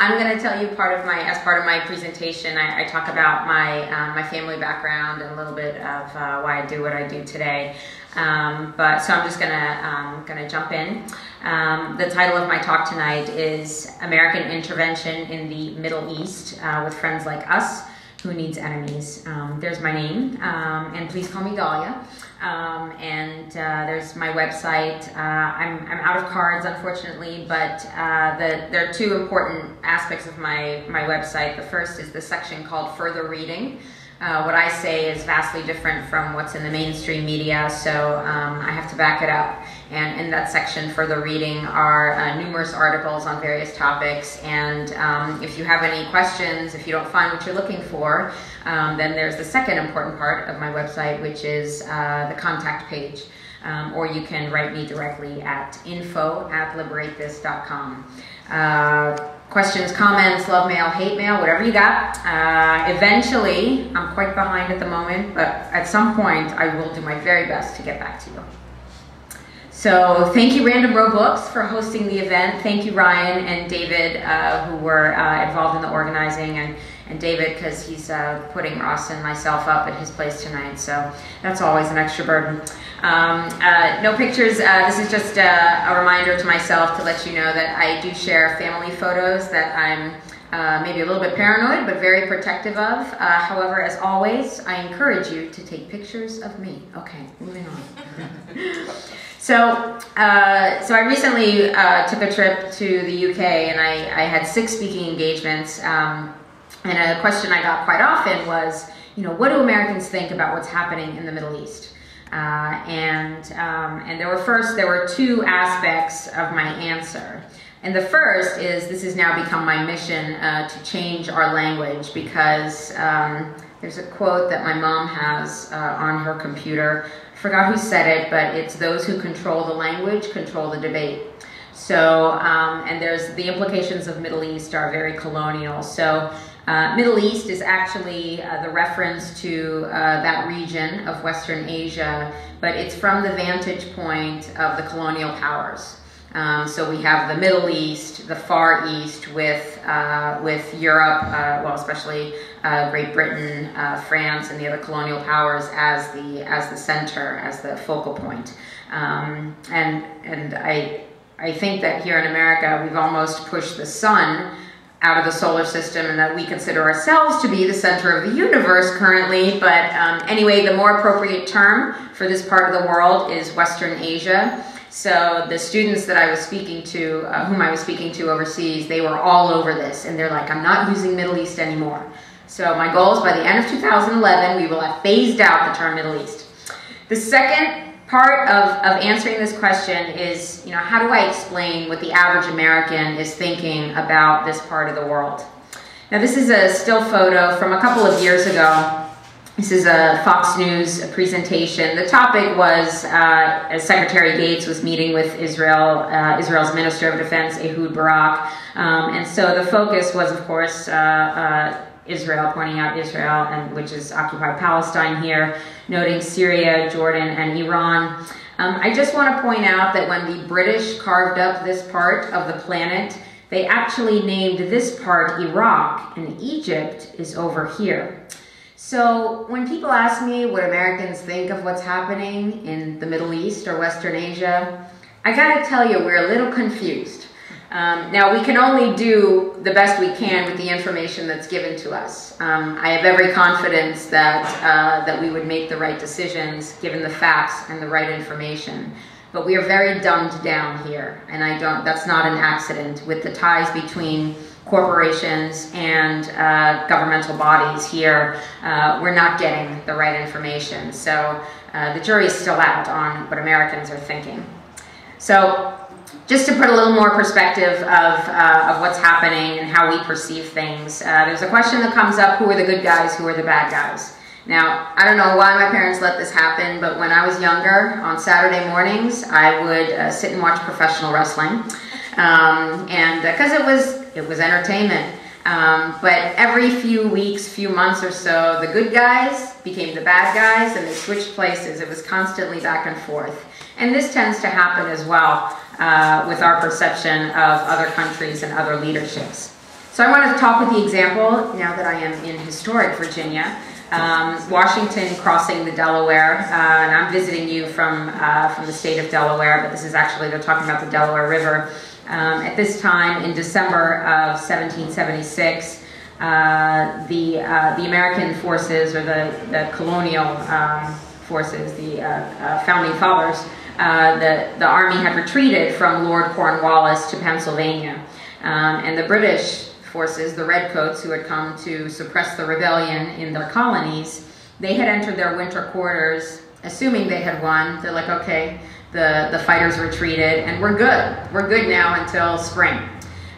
I'm going to tell you as part of my presentation, I talk about my family background and a little bit of why I do what I do today. So I'm just gonna jump in. The title of my talk tonight is American Intervention in the Middle East with Friends Like Us. Who Needs Enemies? There's my name, and please call me Dahlia. There's my website. I'm out of cards, unfortunately, but there are two important aspects of my website. The first is the section called Further Reading. What I say is vastly different from what's in the mainstream media, so I have to back it up. And in that section, Further Reading, are numerous articles on various topics. And if you have any questions, if you don't find what you're looking for, then there's the second important part of my website, which is the contact page. Or you can write me directly at info@liberatethis.com. Questions, comments, love mail, hate mail, whatever you got. Eventually, I'm quite behind at the moment, but at some point I will do my very best to get back to you. So thank you Random Row Books for hosting the event. Thank you Ryan and David who were involved in the organizing, and David because he's putting Ross and myself up at his place tonight, so that's always an extra burden. No pictures. This is just a reminder to myself to let you know that I do share family photos that I'm maybe a little bit paranoid, but very protective of. However, as always, I encourage you to take pictures of me. Okay, moving on. So I recently took a trip to the UK, and I had 6 speaking engagements. And a question I got quite often was, what do Americans think about what's happening in the Middle East? And there were 2 aspects of my answer. And the first is, this has now become my mission to change our language, because there's a quote that my mom has on her computer. I forgot who said it, but it's those who control the language control the debate. So, and there's the implications of Middle East are very colonial. So Middle East is actually the reference to that region of Western Asia, but it's from the vantage point of the colonial powers. So we have the Middle East, the Far East, with Europe, well, especially Great Britain, France, and the other colonial powers as the center, as the focal point. And I think that here in America, we've almost pushed the sun out of the solar system, and that we consider ourselves to be the center of the universe currently. But anyway, the more appropriate term for this part of the world is Western Asia. So the students that I was speaking to, whom I was speaking to overseas, they were all over this, and they're like, I'm not using Middle East anymore. So my goal is by the end of 2011, we will have phased out the term Middle East. The second part of answering this question is, how do I explain what the average American is thinking about this part of the world? Now, this is a still photo from a couple of years ago. This is a Fox News presentation. The topic was, as Secretary Gates was meeting with Israel's Minister of Defense, Ehud Barak. And so the focus was, of course, Israel, pointing out Israel, which is occupied Palestine here, noting Syria, Jordan, and Iran. I just want to point out that when the British carved up this part of the planet, they actually named this part Iraq, and Egypt is over here. So when people ask me what Americans think of what's happening in the Middle East or Western Asia, I gotta tell you, we're a little confused. Now, we can only do the best we can with the information that's given to us. I have every confidence that we would make the right decisions given the facts and the right information. But we are very dumbed down here, and that's not an accident with the ties between corporations and governmental bodies here. We're not getting the right information. So the jury is still out on what Americans are thinking. So just to put a little more perspective of what's happening and how we perceive things, there's a question that comes up: who are the good guys, who are the bad guys? Now, I don't know why my parents let this happen, but when I was younger, on Saturday mornings, I would sit and watch professional wrestling, and because it was entertainment. But every few weeks, few months or so, the good guys became the bad guys, and they switched places. It was constantly back and forth. And this tends to happen as well with our perception of other countries and other leaderships. So I want to talk with the example, now that I am in historic Virginia, Washington crossing the Delaware, and I'm visiting you from the state of Delaware, but this is actually, they're talking about the Delaware River. At this time, in December of 1776, the American forces, or the colonial forces, the founding fathers, the army had retreated from Lord Cornwallis to Pennsylvania, and the British forces, the Redcoats, who had come to suppress the rebellion in their colonies, they had entered their winter quarters, assuming they had won. They're like, okay, the fighters retreated, and we're good. We're good now until spring.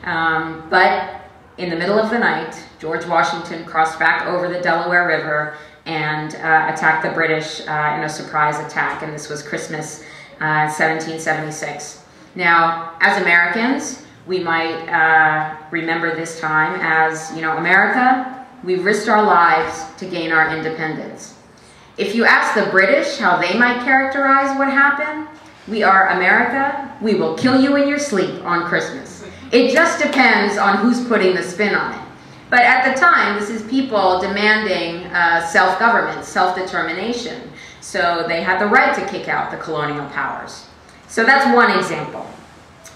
But in the middle of the night, George Washington crossed back over the Delaware River and attacked the British in a surprise attack, and this was Christmas 1776. Now, as Americans, we might remember this time as, America, we risked our lives to gain our independence. If you ask the British how they might characterize what happened, we are America, we will kill you in your sleep on Christmas. It just depends on who's putting the spin on it. But at the time, this is people demanding self-government, self-determination. So they had the right to kick out the colonial powers. So that's one example.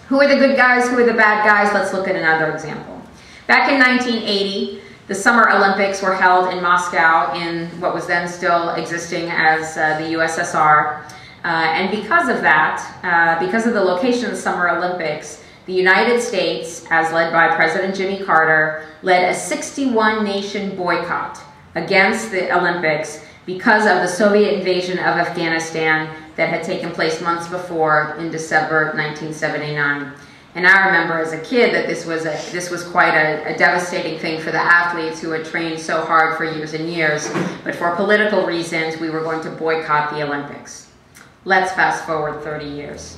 Who are the good guys? Who are the bad guys? Let's look at another example. Back in 1980, the Summer Olympics were held in Moscow in what was then still existing as the USSR. And because of that, because of the location of the Summer Olympics, the United States, as led by President Jimmy Carter, led a 61-nation boycott against the Olympics because of the Soviet invasion of Afghanistan that had taken place months before in December 1979. And I remember as a kid that this was quite a devastating thing for the athletes who had trained so hard for years and years. But for political reasons, we were going to boycott the Olympics. Let's fast forward 30 years.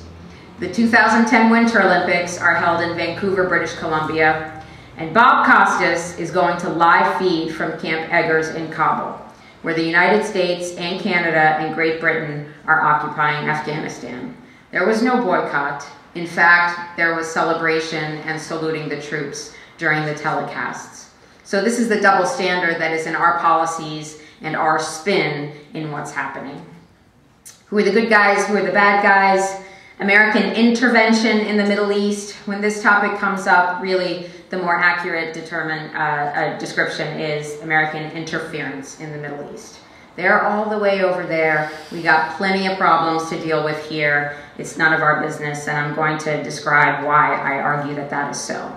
The 2010 Winter Olympics are held in Vancouver, British Columbia, and Bob Costas is going to live feed from Camp Eggers in Kabul, where the United States and Canada and Great Britain are occupying Afghanistan. There was no boycott. In fact, there was celebration and saluting the troops during the telecasts. So this is the double standard that is in our policies and our spin in what's happening. Who are the good guys? Who are the bad guys? American intervention in the Middle East. When this topic comes up, really the more accurate description is American interference in the Middle East. They're all the way over there. We got plenty of problems to deal with here. It's none of our business, and I'm going to describe why I argue that that is so.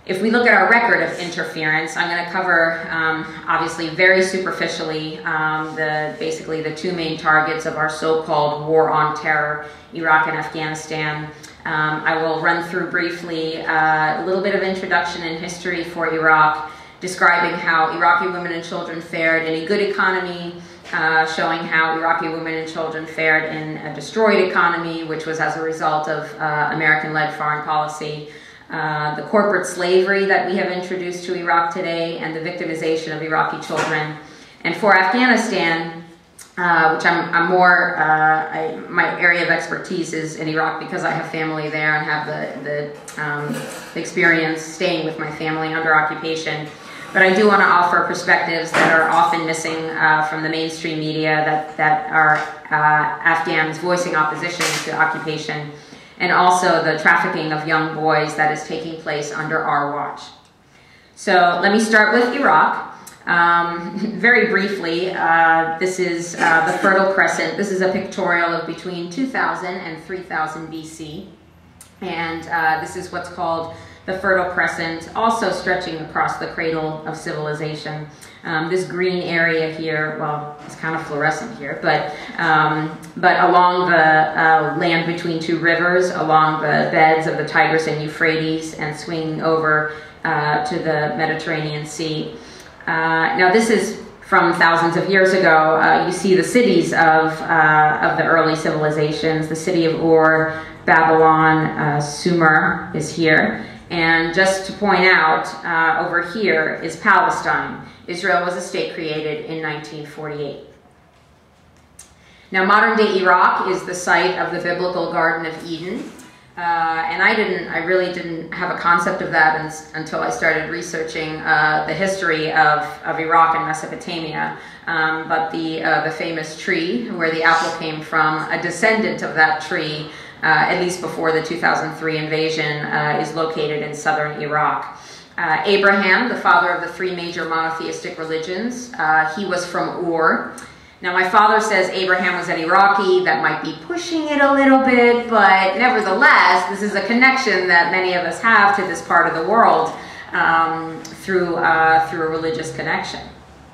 If we look at our record of interference, I'm going to cover, obviously very superficially, basically the two main targets of our so-called war on terror, Iraq and Afghanistan. I will run through briefly a little bit of introduction and history for Iraq, describing how Iraqi women and children fared in a good economy, showing how Iraqi women and children fared in a destroyed economy, which was as a result of American-led foreign policy, the corporate slavery that we have introduced to Iraq today, and the victimization of Iraqi children. And for Afghanistan, which I'm more, my area of expertise is in Iraq because I have family there and have the experience staying with my family under occupation. But I do want to offer perspectives that are often missing from the mainstream media that are Afghans voicing opposition to occupation, and also the trafficking of young boys that is taking place under our watch. So let me start with Iraq. Very briefly, this is the Fertile Crescent. This is a pictorial of between 2000 and 3000 BC. And this is what's called the Fertile Crescent, also stretching across the cradle of civilization. This green area here, well, it's kind of fluorescent here, but along the land between two rivers, along the beds of the Tigris and Euphrates, and swinging over to the Mediterranean Sea. Now this is from thousands of years ago. You see the cities of the early civilizations. The city of Ur, Babylon, Sumer is here. And just to point out, over here is Palestine. Israel was a state created in 1948. Now modern-day Iraq is the site of the biblical Garden of Eden. And I really didn't have a concept of that until I started researching the history of Iraq and Mesopotamia. But the famous tree where the apple came from, a descendant of that tree, at least before the 2003 invasion, is located in southern Iraq. Abraham, the father of the three major monotheistic religions, he was from Ur. Now, my father says Abraham was an Iraqi. That might be pushing it a little bit, but nevertheless, this is a connection that many of us have to this part of the world through a religious connection.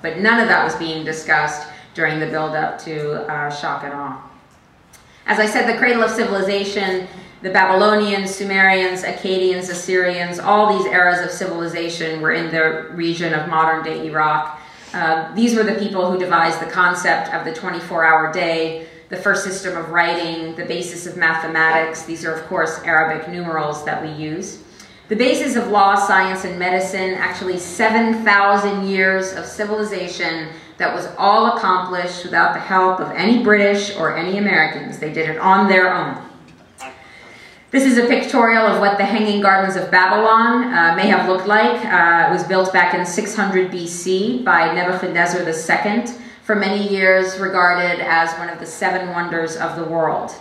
But none of that was being discussed during the build-up to shock and awe. As I said, the cradle of civilization, the Babylonians, Sumerians, Akkadians, Assyrians, all these eras of civilization were in the region of modern-day Iraq. These were the people who devised the concept of the 24-hour day, the first system of writing, the basis of mathematics. These are, of course, Arabic numerals that we use. The basis of law, science, and medicine, actually 7,000 years of civilization that was all accomplished without the help of any British or any Americans. They did it on their own. This is a pictorial of what the Hanging Gardens of Babylon may have looked like. It was built back in 600 BC by Nebuchadnezzar II, for many years regarded as one of the 7 wonders of the world.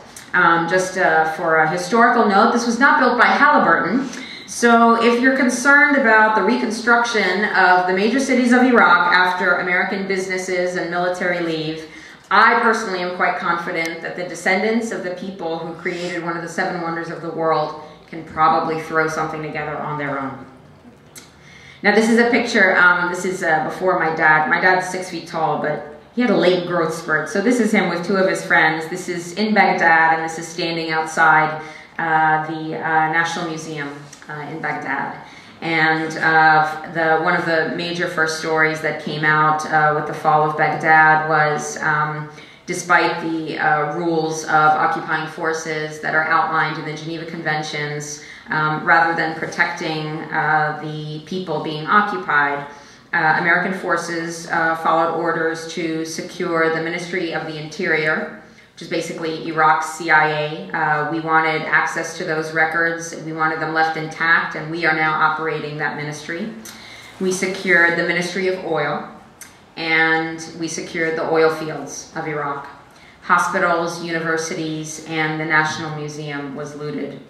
Just for a historical note, this was not built by Halliburton. So if you're concerned about the reconstruction of the major cities of Iraq after American businesses and military leave, I personally am quite confident that the descendants of the people who created one of the 7 wonders of the world can probably throw something together on their own. Now this is a picture, this is before my dad. My dad's 6 feet tall, but he had a late growth spurt. So this is him with 2 of his friends. This is in Baghdad, and this is standing outside the National Museum in Baghdad. And one of the major first stories that came out with the fall of Baghdad was, despite the rules of occupying forces that are outlined in the Geneva Conventions, rather than protecting the people being occupied, American forces followed orders to secure the Ministry of the Interior, which is basically Iraq's CIA. We wanted access to those records. We wanted them left intact, and we are now operating that ministry. We secured the Ministry of Oil, and we secured the oil fields of Iraq. Hospitals, universities, and the National Museum was looted.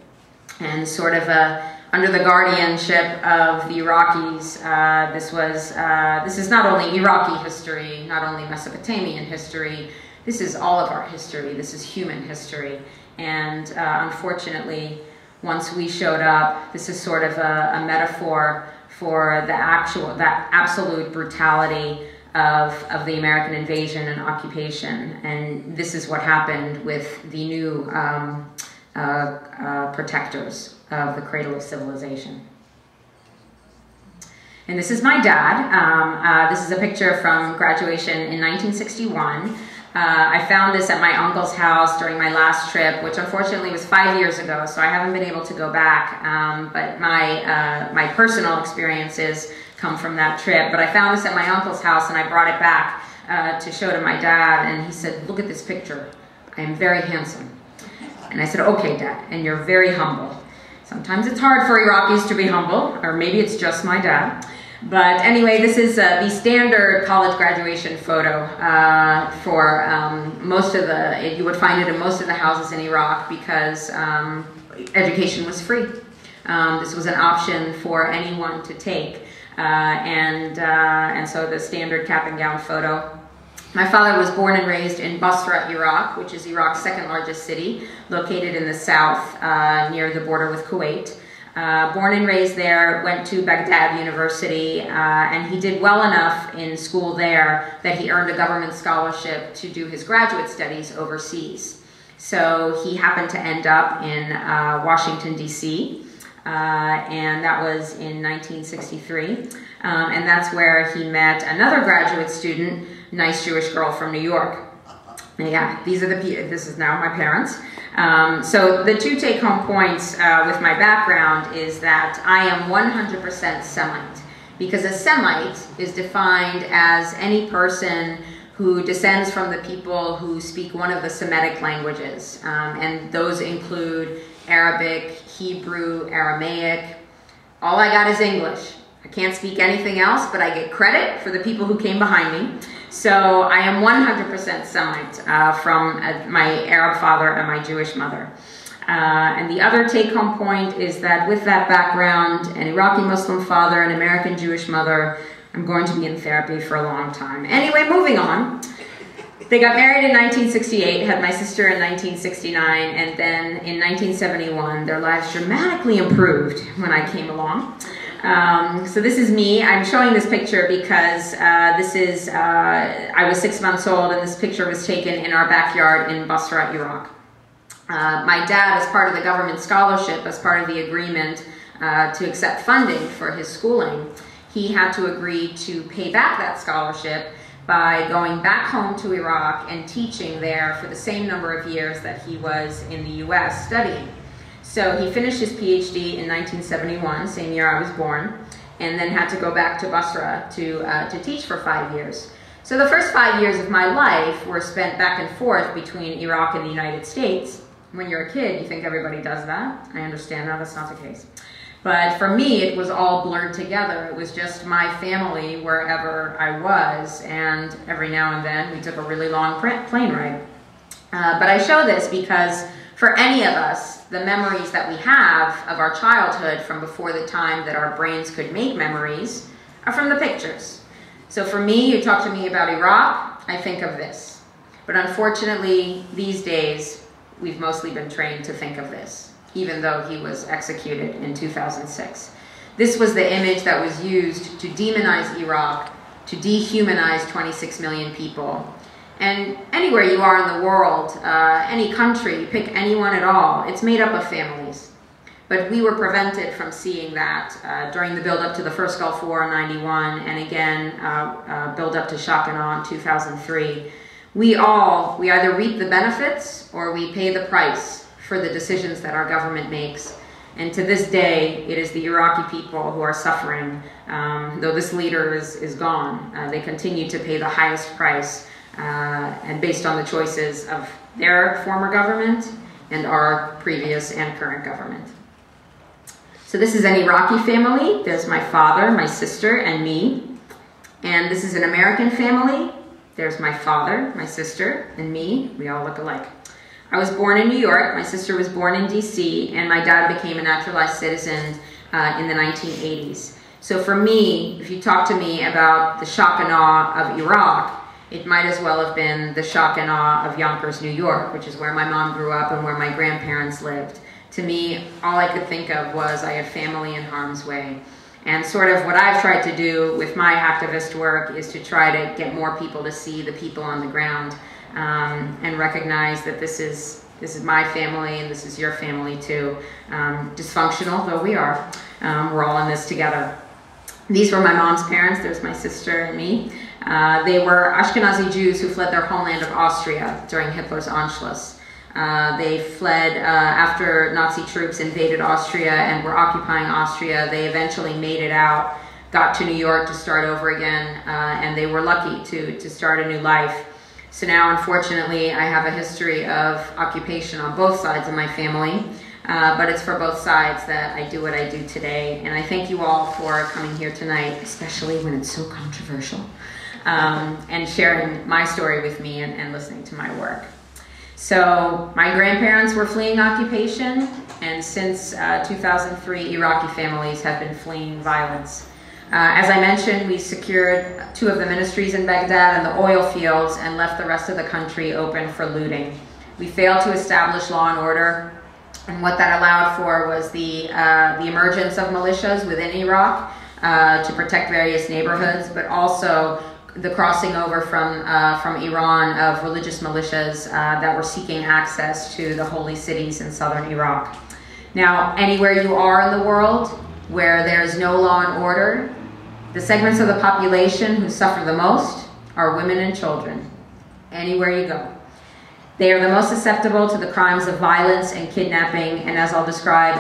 And sort of under the guardianship of the Iraqis, this is not only Iraqi history, not only Mesopotamian history, this is all of our history. This is human history. And unfortunately, once we showed up, this is sort of a metaphor for that absolute brutality of the American invasion and occupation. And this is what happened with the new protectors of the cradle of civilization. And this is my dad. This is a picture from graduation in 1961. I found this at my uncle's house during my last trip, which unfortunately was 5 years ago, so I haven't been able to go back. But my personal experiences come from that trip. But I found this at my uncle's house, and I brought it back to show to my dad, and he said, "Look at this picture. I am very handsome." And I said, "Okay, Dad, and you're very humble." Sometimes it's hard for Iraqis to be humble, or maybe it's just my dad. But anyway, this is the standard college graduation photo for most of you would find it in most of the houses in Iraq, because education was free. This was an option for anyone to take. And so the standard cap and gown photo. My father was born and raised in Basra, Iraq, which is Iraq's second largest city, located in the south near the border with Kuwait. Born and raised there, went to Baghdad University, and he did well enough in school there that he earned a government scholarship to do his graduate studies overseas. So he happened to end up in Washington, D.C., and that was in 1963. And that's where he met another graduate student, nice Jewish girl from New York. Yeah, this is now my parents. So the two take-home points with my background is that I am 100% Semite, because a Semite is defined as any person who descends from the people who speak one of the Semitic languages, and those include Arabic, Hebrew, Aramaic. All I got is English. I can't speak anything else, but I get credit for the people who came behind me. So I am 100% Semite from my Arab father and my Jewish mother. And the other take-home point is that with that background, an Iraqi Muslim father, an American Jewish mother, I'm going to be in therapy for a long time. Anyway, moving on. They got married in 1968, had my sister in 1969, and then in 1971, their lives dramatically improved when I came along. So this is me. I'm showing this picture because I was 6 months old, and this picture was taken in our backyard in Basra, Iraq. My dad, as part of the government scholarship, as part of the agreement to accept funding for his schooling, he had to agree to pay back that scholarship by going back home to Iraq and teaching there for the same number of years that he was in the US studying. So he finished his PhD in 1971, same year I was born, and then had to go back to Basra to teach for 5 years. So the first 5 years of my life were spent back and forth between Iraq and the United States. When you're a kid, you think everybody does that. I understand now that's not the case. But for me, it was all blurred together. It was just my family wherever I was, and every now and then we took a really long plane ride. But I show this because for any of us, the memories that we have of our childhood from before the time that our brains could make memories are from the pictures. So for me, you talk to me about Iraq, I think of this. But unfortunately, these days, we've mostly been trained to think of this, even though he was executed in 2006. This was the image that was used to demonize Iraq, to dehumanize 26 million people. And anywhere you are in the world, any country, pick anyone at all, it's made up of families. But we were prevented from seeing that during the build-up to the first Gulf War in '91, and again, build-up to shock and awe in 2003. We either reap the benefits or we pay the price for the decisions that our government makes. And to this day, it is the Iraqi people who are suffering. Though this leader is gone, they continue to pay the highest price, and based on the choices of their former government and our previous and current government. So this is an Iraqi family. There's my father, my sister, and me. And this is an American family. There's my father, my sister, and me. We all look alike. I was born in New York. My sister was born in DC, and my dad became a naturalized citizen in the 1980s. So for me, if you talk to me about the shock and awe of Iraq, it might as well have been the shock and awe of Yonkers, New York, which is where my mom grew up and where my grandparents lived. To me, all I could think of was I had family in harm's way. And sort of what I've tried to do with my activist work is to try to get more people to see the people on the ground and recognize that this is my family and this is your family too. Dysfunctional though we are, we're all in this together. These were my mom's parents. There's my sister and me. They were Ashkenazi Jews who fled their homeland of Austria during Hitler's Anschluss. They fled after Nazi troops invaded Austria and were occupying Austria. They eventually made it out, got to New York to start over again, and they were lucky to start a new life. So now, unfortunately, I have a history of occupation on both sides of my family, but it's for both sides that I do what I do today. And I thank you all for coming here tonight, especially when it's so controversial, and sharing my story with me and listening to my work. So my grandparents were fleeing occupation, and since 2003, Iraqi families have been fleeing violence. As I mentioned, we secured 2 of the ministries in Baghdad and the oil fields and left the rest of the country open for looting. We failed to establish law and order, and what that allowed for was the emergence of militias within Iraq to protect various neighborhoods, but also the crossing over from Iran of religious militias that were seeking access to the holy cities in southern Iraq. Now, anywhere you are in the world where there's no law and order, the segments of the population who suffer the most are women and children, anywhere you go. They are the most susceptible to the crimes of violence and kidnapping, and as I'll describe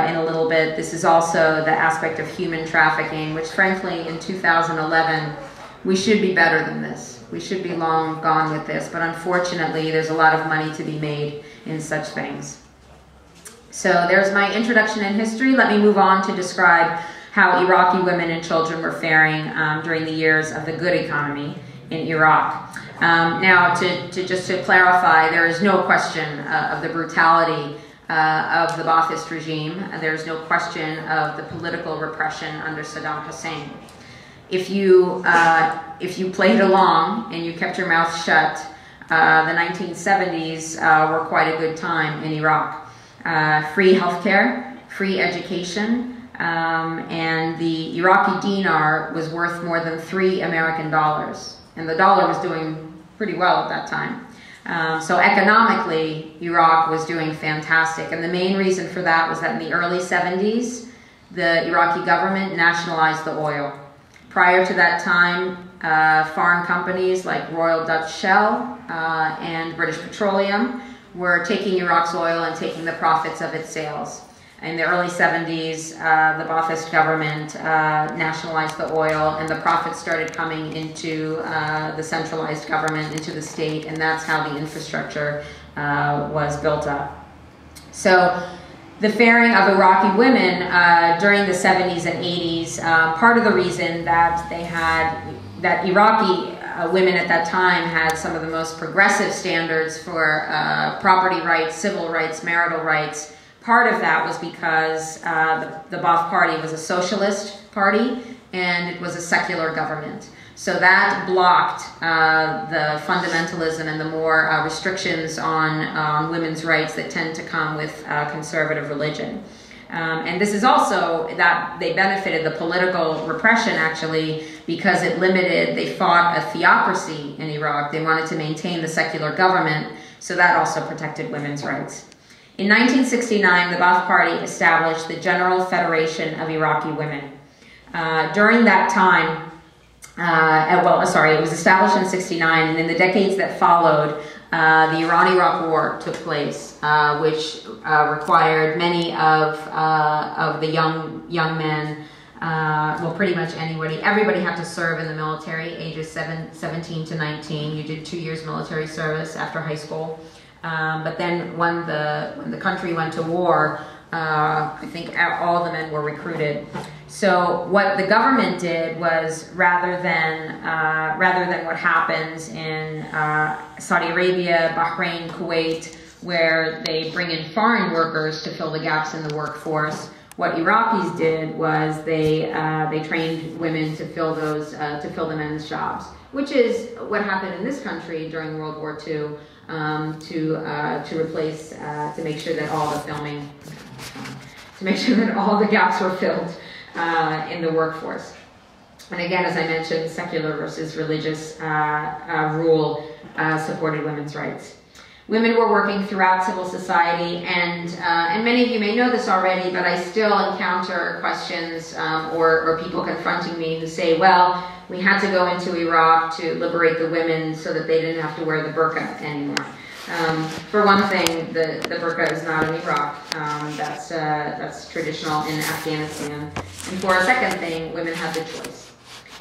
in a little bit, this is also the aspect of human trafficking, which frankly in 2011, we should be better than this. We should be long gone with this, but unfortunately there's a lot of money to be made in such things. So there's my introduction and history. Let me move on to describe how Iraqi women and children were faring during the years of the good economy in Iraq. Now, just to clarify, there is no question of the brutality of the Ba'athist regime. There's no question of the political repression under Saddam Hussein. If you played along and you kept your mouth shut, the 1970s were quite a good time in Iraq. Free healthcare, free education, and the Iraqi dinar was worth more than $3 American. And the dollar was doing pretty well at that time. So economically, Iraq was doing fantastic. And the main reason for that was that in the early 70s, the Iraqi government nationalized the oil. Prior to that time, foreign companies like Royal Dutch Shell and British Petroleum were taking Iraq's oil and taking the profits of its sales. In the early 70s, the Ba'athist government nationalized the oil, and the profits started coming into the centralized government, into the state, and that's how the infrastructure was built up. So the faring of Iraqi women during the 70s and 80s, part of the reason that that Iraqi women at that time had some of the most progressive standards for property rights, civil rights, marital rights. Part of that was because the Ba'ath Party was a socialist party and it was a secular government. So that blocked the fundamentalism and the more restrictions on women's rights that tend to come with conservative religion. And this is also that they benefited the political repression, actually, because it limited, they fought a theocracy in Iraq. They wanted to maintain the secular government, so that also protected women's rights. In 1969, the Ba'ath Party established the General Federation of Iraqi Women. During that time, it was established in 69, and in the decades that followed, the Iran-Iraq War took place, which required many of the young men, well, pretty much everybody had to serve in the military, ages 17 to 19. You did 2 years military service after high school. But then when the country went to war, I think all the men were recruited. So what the government did was, rather than what happens in Saudi Arabia, Bahrain, Kuwait, where they bring in foreign workers to fill the gaps in the workforce, what Iraqis did was they trained women to fill the men's jobs, which is what happened in this country during World War II. To make sure that all the gaps were filled in the workforce. And again, as I mentioned, secular versus religious rule supported women's rights. Women were working throughout civil society, and many of you may know this already, but I still encounter questions or people confronting me who say, well, we had to go into Iraq to liberate the women so that they didn't have to wear the burqa anymore. For one thing, the burqa is not in Iraq. That's traditional in Afghanistan. And for a second thing, women have the choice.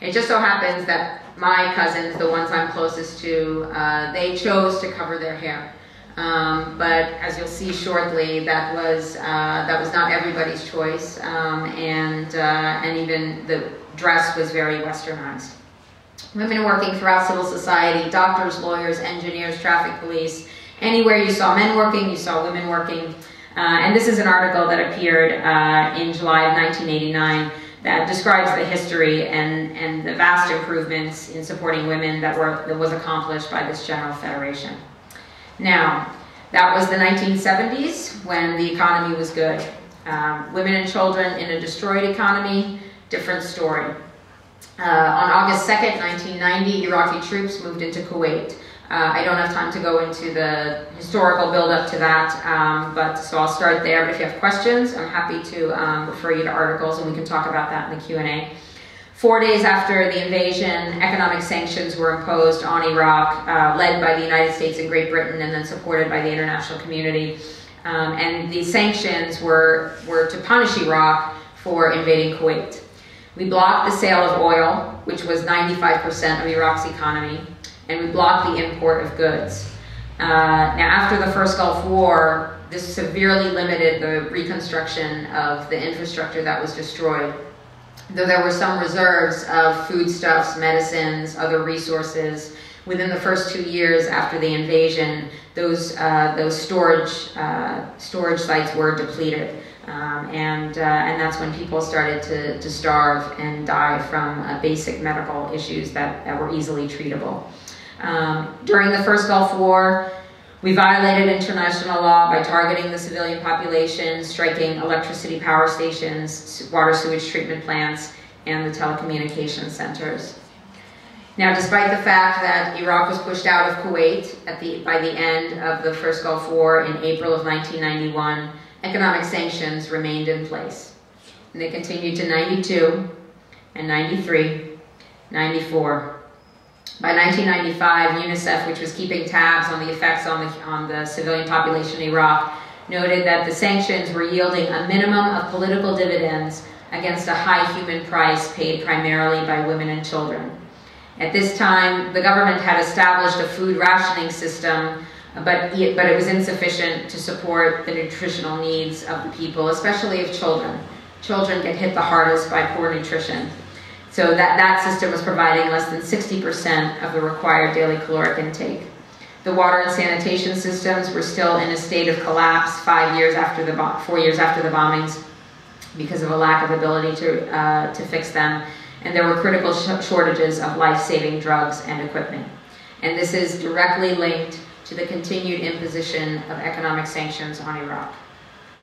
It just so happens that my cousins, the ones I'm closest to, they chose to cover their hair. But as you'll see shortly, that was not everybody's choice, and even the dress was very westernized. Women working throughout civil society, doctors, lawyers, engineers, traffic police, anywhere you saw men working, you saw women working. And this is an article that appeared in July of 1989 that describes the history and the vast improvements in supporting women that was accomplished by this General Federation. Now, that was the 1970s when the economy was good. Women and children in a destroyed economy, different story. On August 2nd, 1990, Iraqi troops moved into Kuwait. I don't have time to go into the historical build-up to that, so I'll start there. But if you have questions, I'm happy to refer you to articles, and we can talk about that in the Q&A. 4 days after the invasion, economic sanctions were imposed on Iraq, led by the United States and Great Britain, and then supported by the international community. And these sanctions were to punish Iraq for invading Kuwait. We blocked the sale of oil, which was 95% of Iraq's economy, and we blocked the import of goods. Now, after the first Gulf War, This severely limited the reconstruction of the infrastructure that was destroyed. Though there were some reserves of foodstuffs, medicines, other resources, within the first 2 years after the invasion, those storage sites were depleted. And that's when people started to starve and die from basic medical issues that were easily treatable. During the first Gulf War, we violated international law by targeting the civilian population, striking electricity power stations, water sewage treatment plants, and the telecommunications centers. Now, despite the fact that Iraq was pushed out of Kuwait by the end of the first Gulf War in April of 1991, economic sanctions remained in place. And they continued to 92 and 93, 94. By 1995, UNICEF, which was keeping tabs on the effects on the civilian population in Iraq, noted that the sanctions were yielding a minimum of political dividends against a high human price paid primarily by women and children. At this time, the government had established a food rationing system, but it was insufficient to support the nutritional needs of the people, especially of children. Children get hit the hardest by poor nutrition. So that system was providing less than 60% of the required daily caloric intake. The water and sanitation systems were still in a state of collapse 4 years after the bombings because of a lack of ability to fix them. And there were critical shortages of life-saving drugs and equipment. And this is directly linked to the continued imposition of economic sanctions on Iraq.